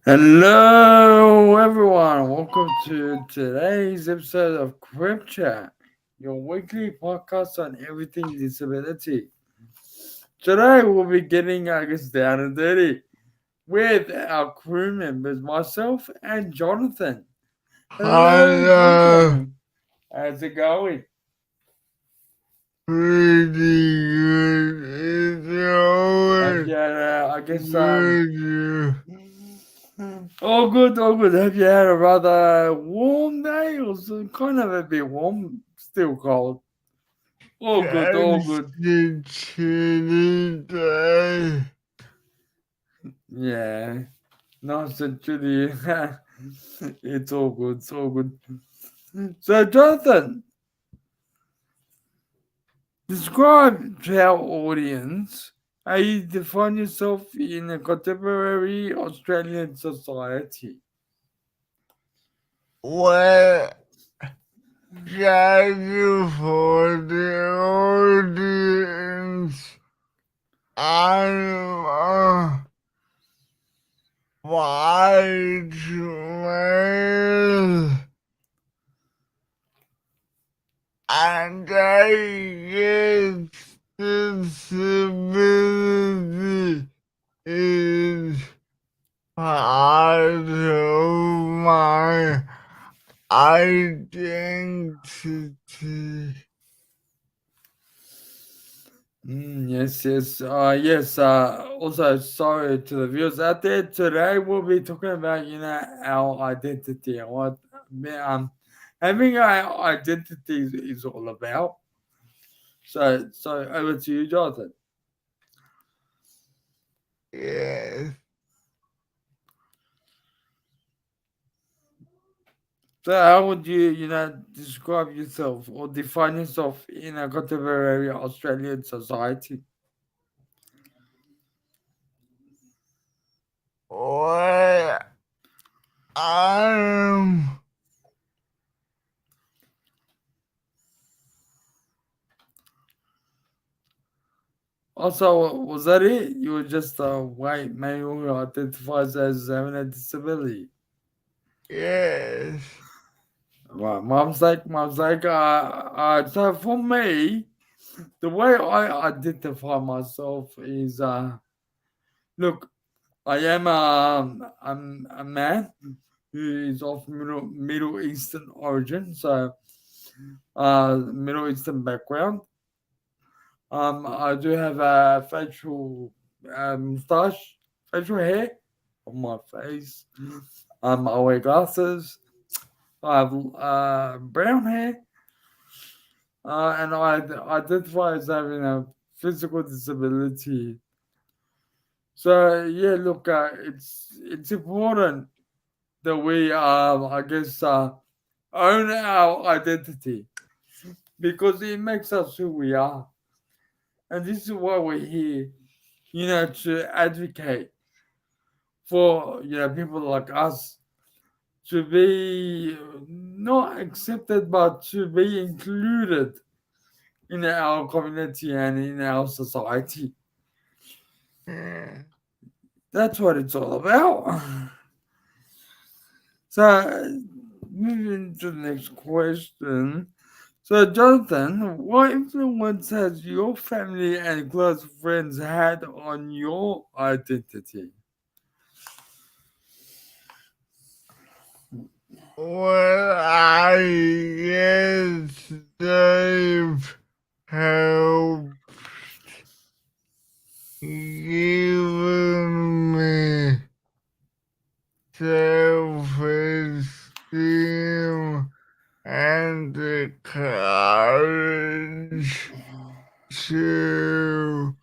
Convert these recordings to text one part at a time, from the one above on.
Hello, everyone. Welcome to today's episode of CripChat, your weekly podcast on everything disability. Today, we'll be getting, down and dirty with our crew members, myself and Jonathan. Hello, Hello, Jonathan. How's it going? pretty good. It's Have always you had, good. all good, all good. Have you had a rather warm day or kind of a bit warm, still cold? All good, all Just good. a chilly day. Yeah, nice and chilly. It's all good, it's all good. So, Jonathan, describe to our audience how you define yourself in a contemporary Australian society. Well, thank you for the audience. I'm white male, and I get disability is part of my identity. Yes, yes, yes. Also, sorry to the viewers out there. Today we'll be talking about our identity and what um having our identity is all about. So over to you, Jonathan. Yes. So how would you describe yourself or define yourself in a contemporary Australian society? Well, I'm Also, was that it? You were just a white male who identifies as having a disability. yes. Right, mom's like, so for me, the way I identify myself is, look, I am I'm a man who is of Middle Eastern origin, so Middle Eastern background. I do have a facial mustache, facial hair on my face. I wear glasses. I have brown hair, and I identify as having a physical disability. So yeah, look, it's important that we, own our identity because it makes us who we are, and this is why we're here, to advocate for people like us to be not accepted but to be included in our community and in our society. Yeah. That's what it's all about. So, moving to the next question. So, Jonathan, what influence has your family and close friends had on your identity? Well, I guess they've helped given me self-esteem and the courage to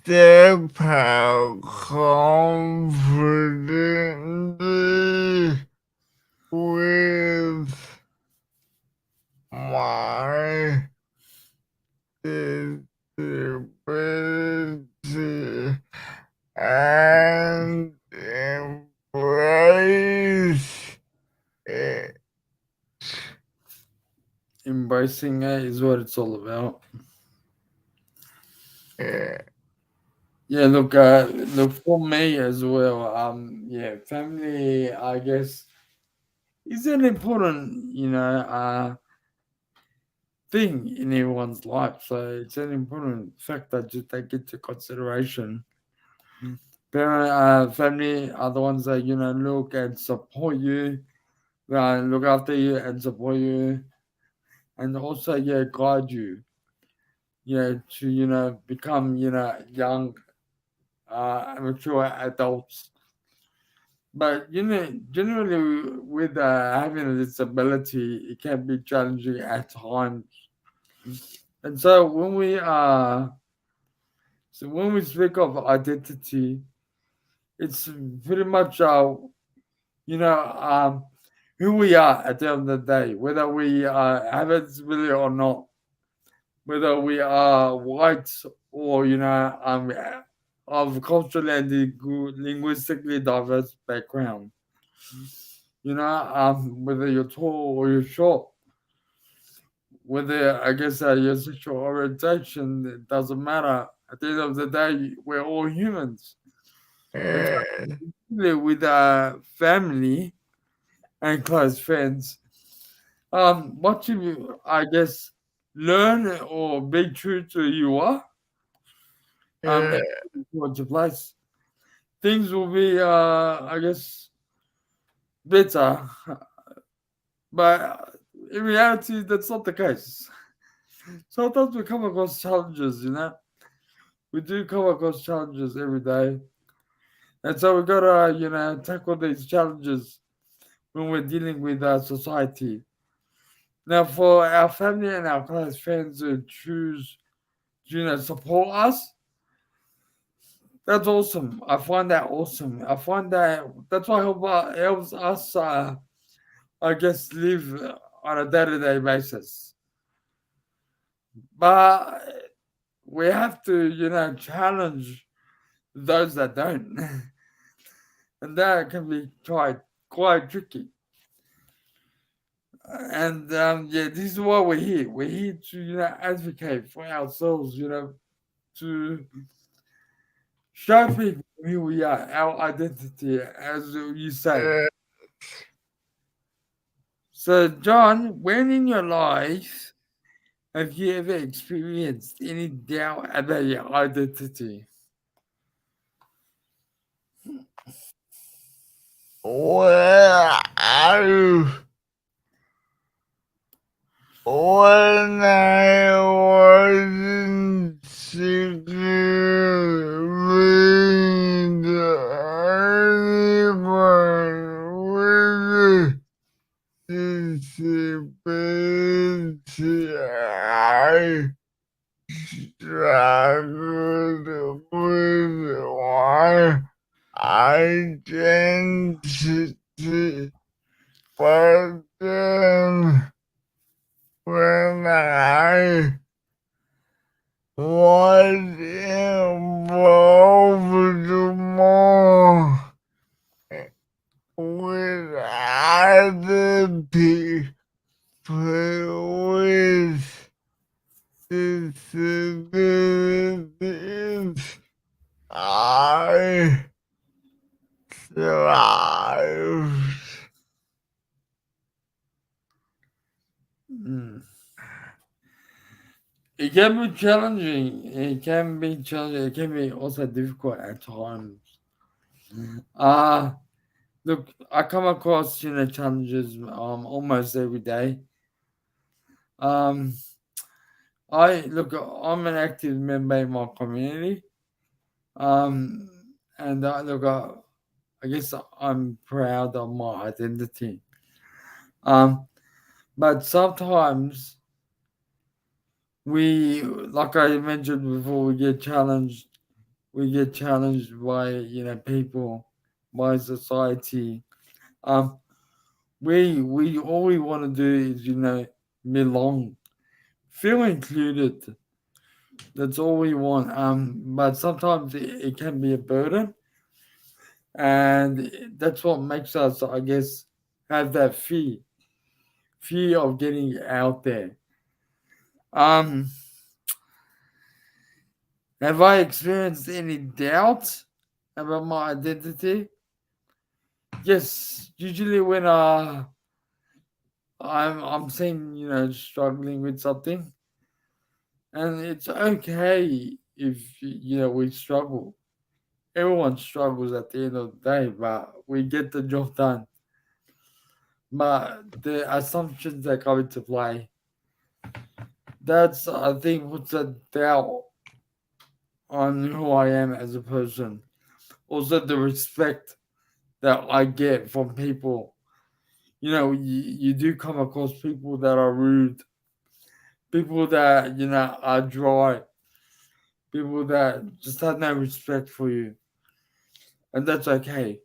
step out confidently with my disability and embrace it. Embracing it is what it's all about. Yeah. Yeah, look for me as well. Yeah, family, I guess, is an important, thing in everyone's life. So it's an important factor to take into consideration. Family are the ones that look and support you, look after you and support you, and also guide you, to become young, mature adults. But generally, with having a disability, it can be challenging at times. And so when we speak of identity, it's pretty much you know um, who we are at the end of the day, whether we have a disability or not, whether we are white or of culturally and linguistically diverse background. Whether you're tall or you're short, whether I guess your sexual orientation, it doesn't matter. At the end of the day, we're all humans. And so Uh, with family and close friends, what you I guess learn or be true to who you are, uh, and towards your place, things will be I guess better. But in reality, that's not the case. Sometimes we come across challenges, we do come across challenges every day. And so we gotta, tackle these challenges when we're dealing with our society. Now, for our family and our close friends who choose to, support us, that's awesome. I find that awesome. I find that that's what helps us, I guess, live on a day-to-day basis. But we have to, challenge those that don't, and that can be quite tricky. And yeah, this is why we're here. We're here to advocate for ourselves. To show people who we are, our identity, as you say. uh, So, John, when in your life have you ever experienced any doubt about your identity? where are you? When I was in secret anyone with a disability, I struggled with my identity, but then when I was involved more with other people with disabilities, I thrived. Mm. It can be challenging. It can be challenging. It can be also difficult at times. Uh look, I come across challenges almost every day. Um, I'm an active member in my community. Um, and I guess I'm proud of my identity. Um, but sometimes like I mentioned before, we get challenged. We get challenged by people, by society. Um, we all we want to do is belong, feel included. That's all we want. But sometimes it can be a burden, and that's what makes us, I guess, have that fear of getting out there. Um, Have I experienced any doubt about my identity? Yes, usually when I'm seen, struggling with something, and it's okay if we struggle. Everyone struggles at the end of the day, but we get the job done. But the assumptions that come into play, that's I think puts a doubt on who I am as a person. Also, the respect that I get from people. You do come across people that are rude, people that are dry, people that just have no respect for you, and that's okay.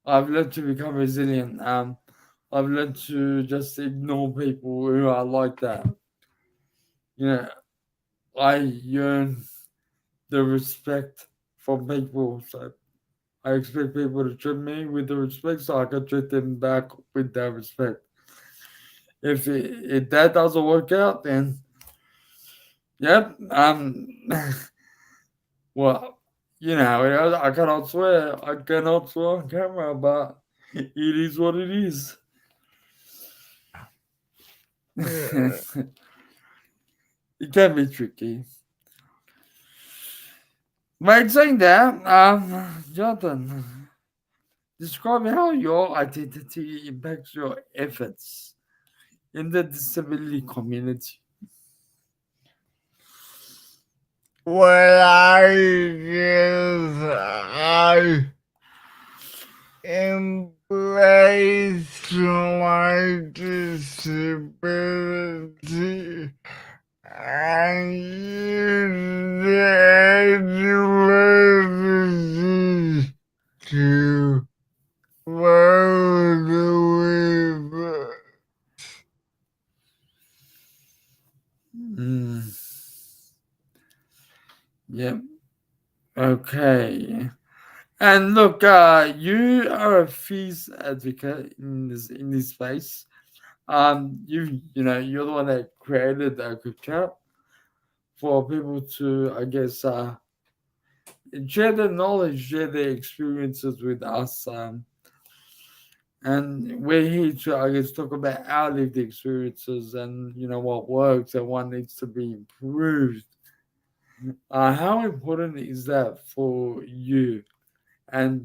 I've learned to become resilient. I've learned to just ignore people who are like that. You know, I yearn the respect from people, so I expect people to treat me with the respect, so I can treat them back with that respect. If that doesn't work out, then yep, well, I cannot swear. I cannot swear on camera, but it is what it is. Yeah. It can be tricky. By saying that, Jonathan, describe how your identity impacts your efforts in the disability community. Well, I guess I embrace my disability and use the disability to work with. Mm, yep. Okay. And look, you are a fees advocate in this space. You're the one that created the group chat for people to, I guess, share their knowledge, share their experiences with us. And we're here to, I guess, talk about our lived experiences and what works and what needs to be improved. How important is that for you? And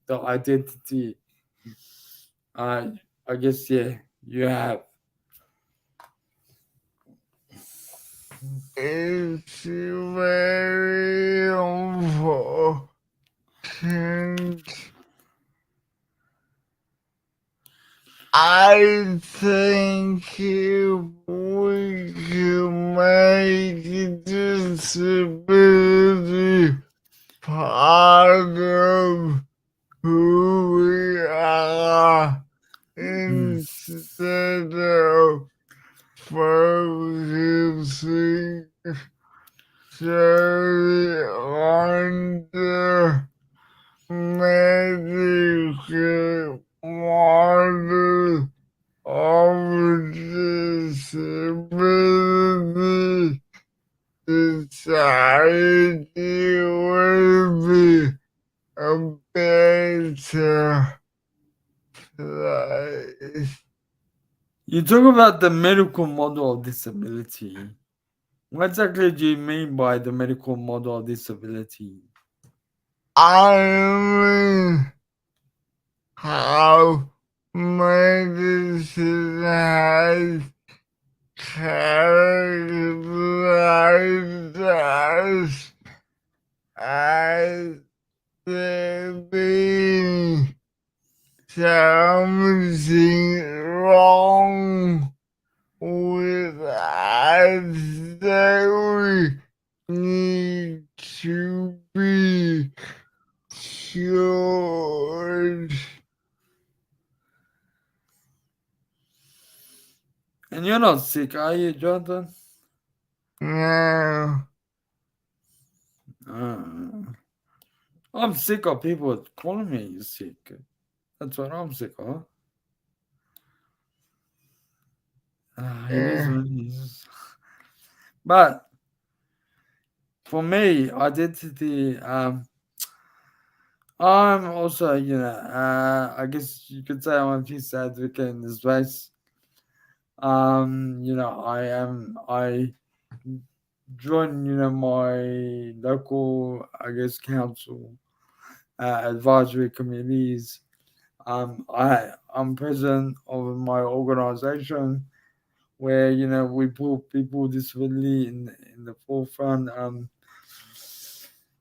the identity. Uh, I guess you have. It's very important. I think if we can make disability part of who we are Mm. instead of focusing solely on the medical model of disability. Society will be a better place. You talk about the medical model of disability. What exactly do you mean by the medical model of disability? I mean, how medicine has characterized us as there being something wrong with us that we need to be cured. And you're not sick, are you, Jonathan? Now, Uh, I'm sick of people calling me sick. That's what I'm sick of. It is eh, what it is. But for me, identity. I'm also, I guess you could say I'm a peace advocate in this space. I join, my local, I guess, council, advisory committees. I'm president of my organization where, we put people with disability in the forefront.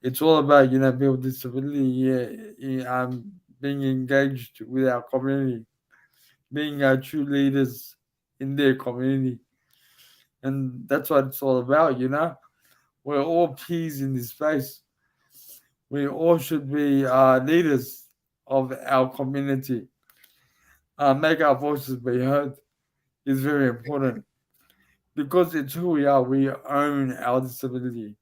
It's all about, people with disability, being engaged with our community, being true leaders in their community. And that's what it's all about, We're all peers in this space. We all should be leaders of our community. Make our voices be heard is very important because it's who we are. We own our disability.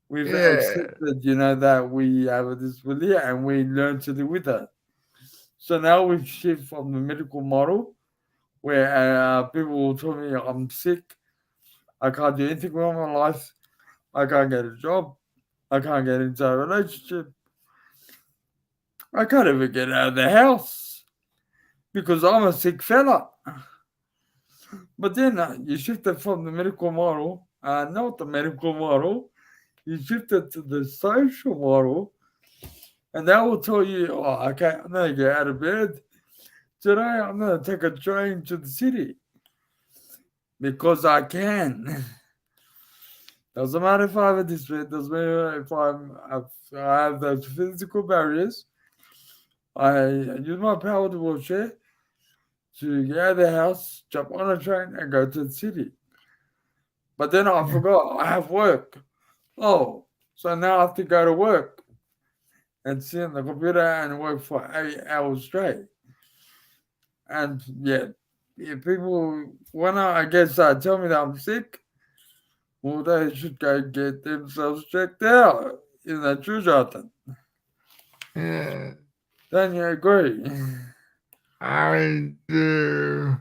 We've Yeah. accepted, that we have a disability and we learn to live with it. So now we've shifted from the medical model where people will tell me I'm sick, I can't do anything with my life, I can't get a job, I can't get into a relationship, I can't even get out of the house because I'm a sick fella. But then you shifted from the medical model, not the medical model, you shifted to the social model, and that will tell you, oh, okay, I'm going to get out of bed. Today I'm going to take a train to the city because I can. Doesn't matter if I have a disability, doesn't matter if I have those physical barriers. I use my powered wheelchair to get out of the house, jump on a train, and go to the city. But then I forgot I have work. Oh, so now I have to go to work and sit on the computer and work for 8 hours straight. And yeah, if people wanna, I guess, tell me that I'm sick, well, they should go get themselves checked out in the true Jonathan. Yeah. Don't you agree? I do.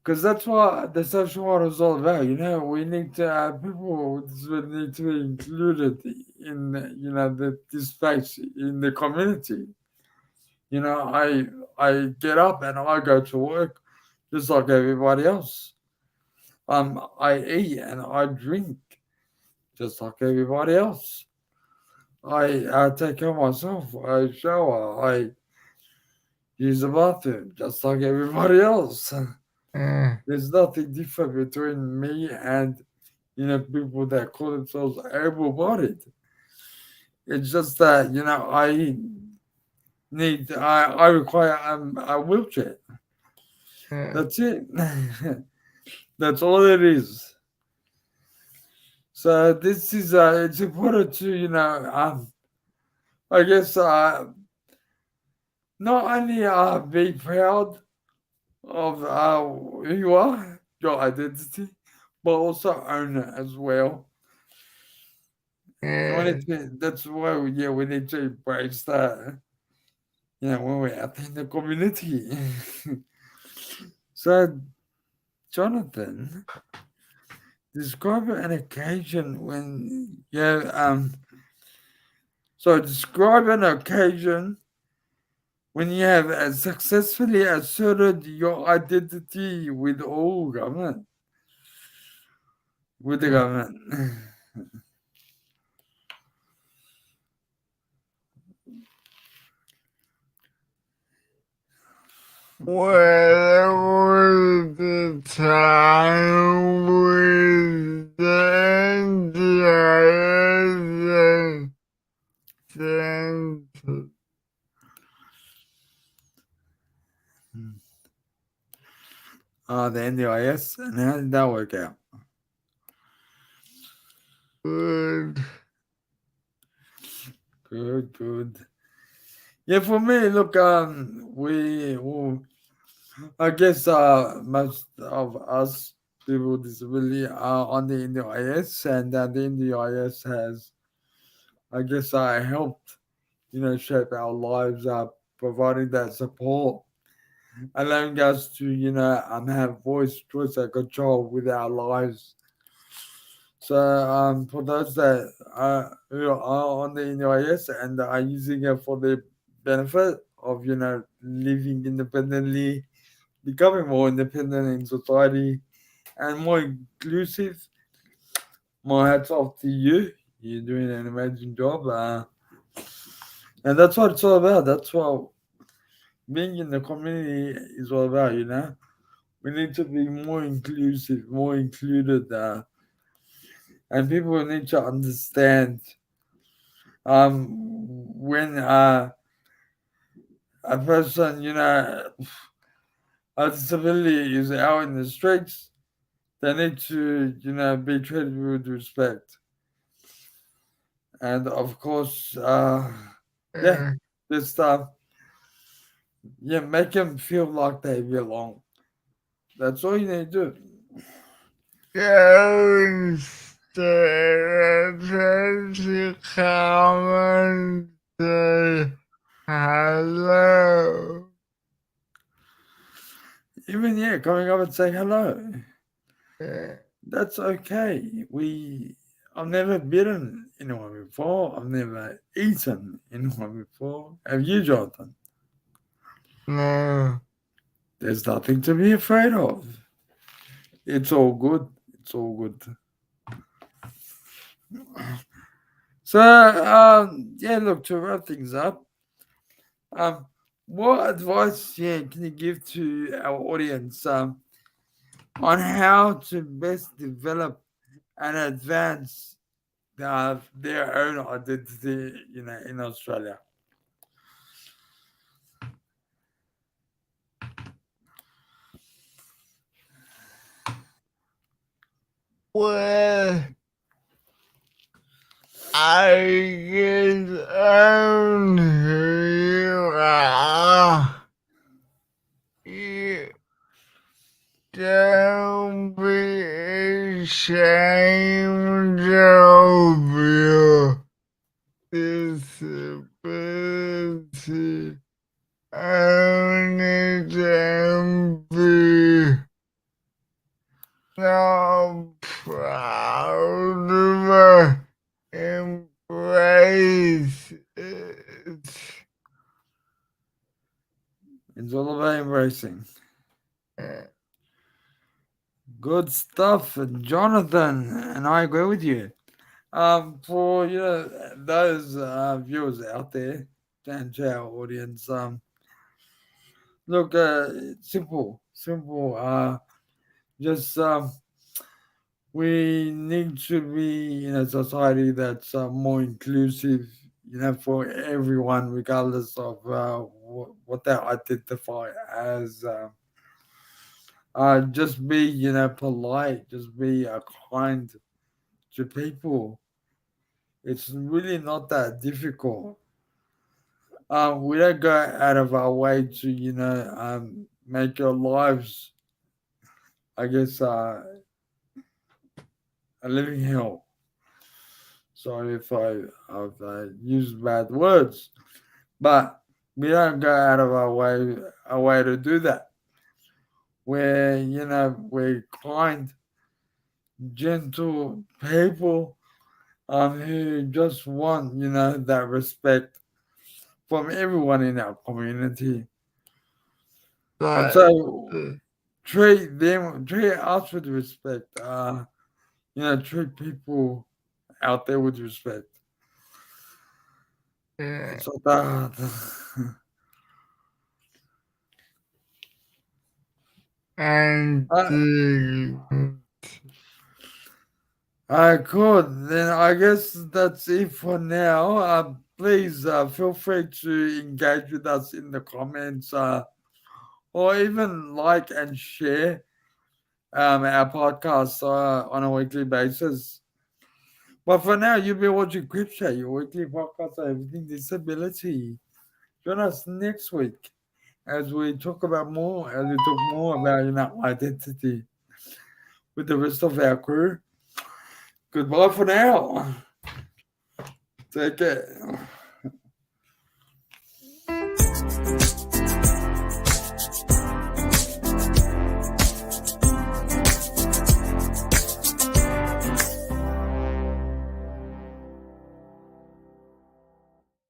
Because that's what the social model is all about. We need to people need to be included in this space in the community. I get up and I go to work just like everybody else. I eat and I drink just like everybody else. I take care of myself. I shower. I use the bathroom just like everybody else. Yeah. There's nothing different between me and people that call themselves able-bodied. It's just that I require a wheelchair. Yeah. That's it. That's all it is. So this is it's important to I guess not only be proud of who you are, your identity, but also own it as well. Yeah. That's why we need to embrace that. When we're out in the community. So, Jonathan, describe an occasion when describe an occasion when you have successfully asserted your identity with the government. Well, was the time with the center. The NDIS, and how did that work out? Good. Good, good. Yeah, for me, look, well, I guess most of us people with disability are on the NDIS, and the NDIS has, I guess, helped, shape our lives, providing that support, allowing us to, have voice, choice, and control with our lives. So for those that who are on the NIS and are using it for the benefit of living independently, becoming more independent in society and more inclusive, my hats off to you. You're doing an amazing job, and that's what it's all about. That's what being in the community is all about. We need to be more inclusive, more included, and people need to understand when a person, a disability is out in the streets, they need to, be treated with respect. And of course, yeah, Yeah. just yeah, make them feel like they belong. That's all you need to do. Goes the comment say hello. Even yeah, coming up and saying hello. Yeah. That's okay. I've never bitten anyone before. I've never eaten anyone before. Have you, Jonathan? No. There's nothing to be afraid of. It's all good. It's all good. So, yeah, look, to wrap things up, um, what advice, yeah, can you give to our audience on how to best develop and advance their own identity, in Australia? Well, I guess I'm who you are. You don't be ashamed of your disability. Only don't be so proud of it. Embrace it. It's all about embracing. Good stuff, Jonathan, and I agree with you. For those viewers out there and to our audience, look, simple, simple. Just we need to be in a society that's more inclusive, for everyone, regardless of what they identify as. Just be, polite. Just be kind to people. It's really not that difficult. We don't go out of our way to, make your lives, I guess, a living hell. Sorry if I use bad words, but we don't go out of our way to do that. We're kind, gentle people who just want, that respect from everyone in our community. And But so treat us with respect. Treat people out there with respect. yeah, So that and uh, cool. Then I guess that's it for now. Please feel free to engage with us in the comments, or even like and share our podcast on a weekly basis. But for now, you'll be watching CripChat, your weekly podcast on everything disability. Join us next week as we talk more about identity with the rest of our crew. Goodbye for now. Take care.